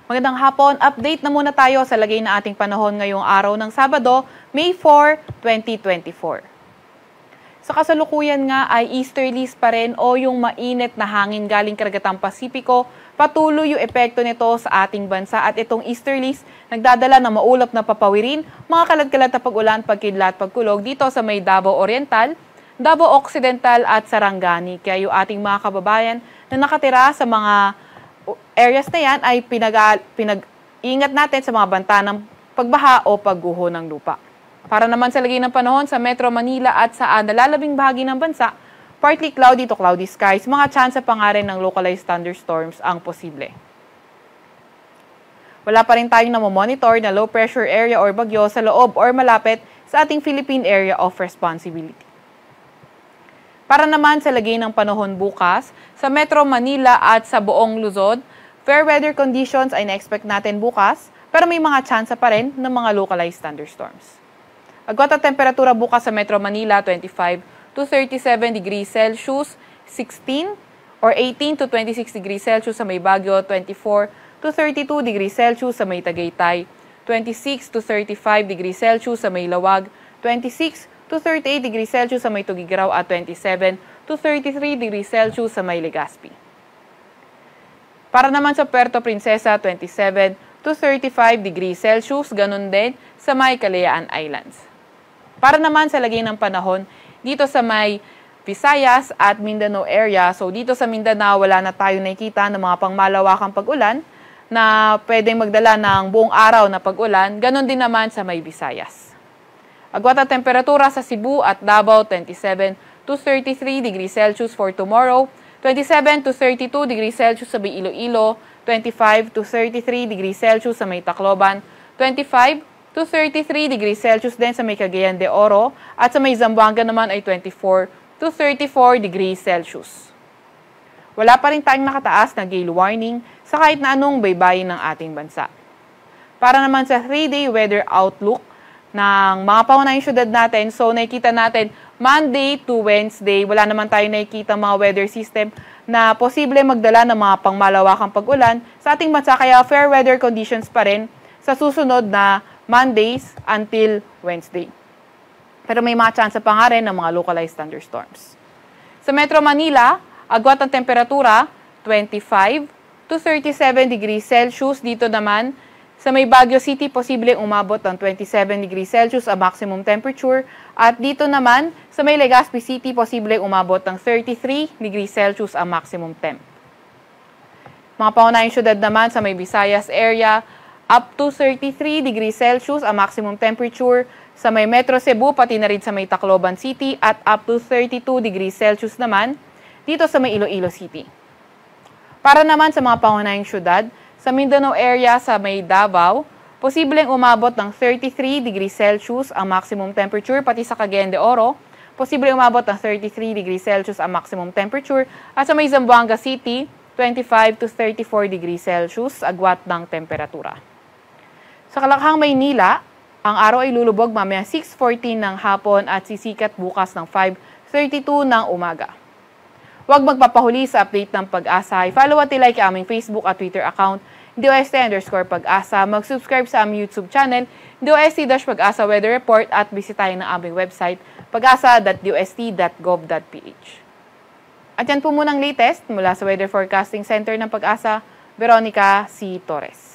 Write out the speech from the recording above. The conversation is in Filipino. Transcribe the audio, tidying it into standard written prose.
Magandang hapon, update na muna tayo sa lagay na ating panahon ngayong araw ng Sabado, May 4, 2024. Sa kasalukuyan nga ay easterlies pa rin o yung mainit na hangin galing karagatang Pasipiko, patuloy yung epekto nito sa ating bansa at itong easterlies nagdadala ng maulap na papawirin, mga kalat-kalat na pag-ulan, pagkidlat, pagkulog dito sa may Davao Oriental, Davao Occidental at Sarangani. Kaya yung ating mga kababayan na nakatira sa mga areas na yan ay pinag-ingat natin sa mga banta ng pagbaha o pagguho ng lupa. Para naman sa lagay ng panahon sa Metro Manila at sa nalalabing bahagi ng bansa, partly cloudy to cloudy skies, mga tsansa pa nga rin ng localized thunderstorms ang posible. Wala pa rin tayong namomonitor na low pressure area or bagyo sa loob or malapit sa ating Philippine Area of Responsibility. Para naman sa lagay ng panahon bukas, sa Metro Manila at sa buong Luzon, fair weather conditions ay na-expect natin bukas, pero may mga tsansa pa rin ng mga localized thunderstorms. Agwat at temperatura bukas sa Metro Manila, 25 to 37 degrees Celsius, 16 or 18 to 26 degrees Celsius sa may Baguio, 24 to 32 degrees Celsius sa may Tagaytay, 26 to 35 degrees Celsius sa may Lawag, 26 to 38 degrees Celsius sa may Tugigaraw at 27 to 33 degrees Celsius sa may Legazpi. Para naman sa Puerto Princesa, 27 to 35 degrees Celsius, ganun din sa may Kalayaan Islands. Para naman sa lagay ng panahon, dito sa may Visayas at Mindanao area, so dito sa Mindanao wala na tayo nakikita ng mga pangmalawakang pag-ulan na pwedeng magdala ng buong araw na pag-ulan, ganun din naman sa may Visayas. Agwat at temperatura sa Cebu at Davao, 27 to 33 degrees Celsius for tomorrow, 27 to 32 degrees Celsius sa may Iloilo, 25 to 33 degrees Celsius sa may Tacloban, 25 to 33 degrees Celsius din sa may Cagayan de Oro, at sa may Zamboanga naman ay 24 to 34 degrees Celsius. Wala pa rin tayong nakataas na gale warning sa kahit na anong baybayin ng ating bansa. Para naman sa 3-day weather outlook ng mga pangunahing syudad natin, so nakikita natin Monday to Wednesday, wala naman tayo nakikita mga weather system na posible magdala ng mga pangmalawakang pag-ulan sa ating bansa, kaya fair weather conditions pa rin sa susunod na Mondays until Wednesday. Pero may mga tsansa pa nga rin ng mga localized thunderstorms. Sa Metro Manila, agwat ang temperatura, 25 to 37 degrees Celsius. Dito naman, sa may Baguio City, posibleng umabot ng 27 degrees Celsius ang maximum temperature. At dito naman, sa may Legazpi City, posibleng umabot ng 33 degrees Celsius ang maximum temp. Mga pangunahing syudad naman sa may Visayas area, up to 33 degrees Celsius ang maximum temperature. Sa may Metro Cebu, pati na rin sa may Tacloban City, at up to 32 degrees Celsius naman dito sa may Iloilo City. Para naman sa mga pangunahing syudad, sa Mindanao area sa may Davao, posibleng umabot ng 33 degrees Celsius ang maximum temperature, pati sa Cagayan de Oro, posibleng umabot ng 33 degrees Celsius ang maximum temperature, at sa may Zamboanga City, 25 to 34 degrees Celsius agwat ng temperatura. Sa Kalakhang, Maynila, ang araw ay lulubog mamaya 6:14 ng hapon at sisikat bukas ng 5:32 ng umaga. Huwag magpapahuli sa update ng Pag-asa. I-follow at i-like ang aming Facebook at Twitter account, DOST_Pag-asa. Mag-subscribe sa aming YouTube channel, DOST-Pag-asa Weather Report, at bisitahin ang aming website, pag-asa.dost.gov.ph. At yan po munang latest mula sa Weather Forecasting Center ng Pag-asa, Veronica C. Torres.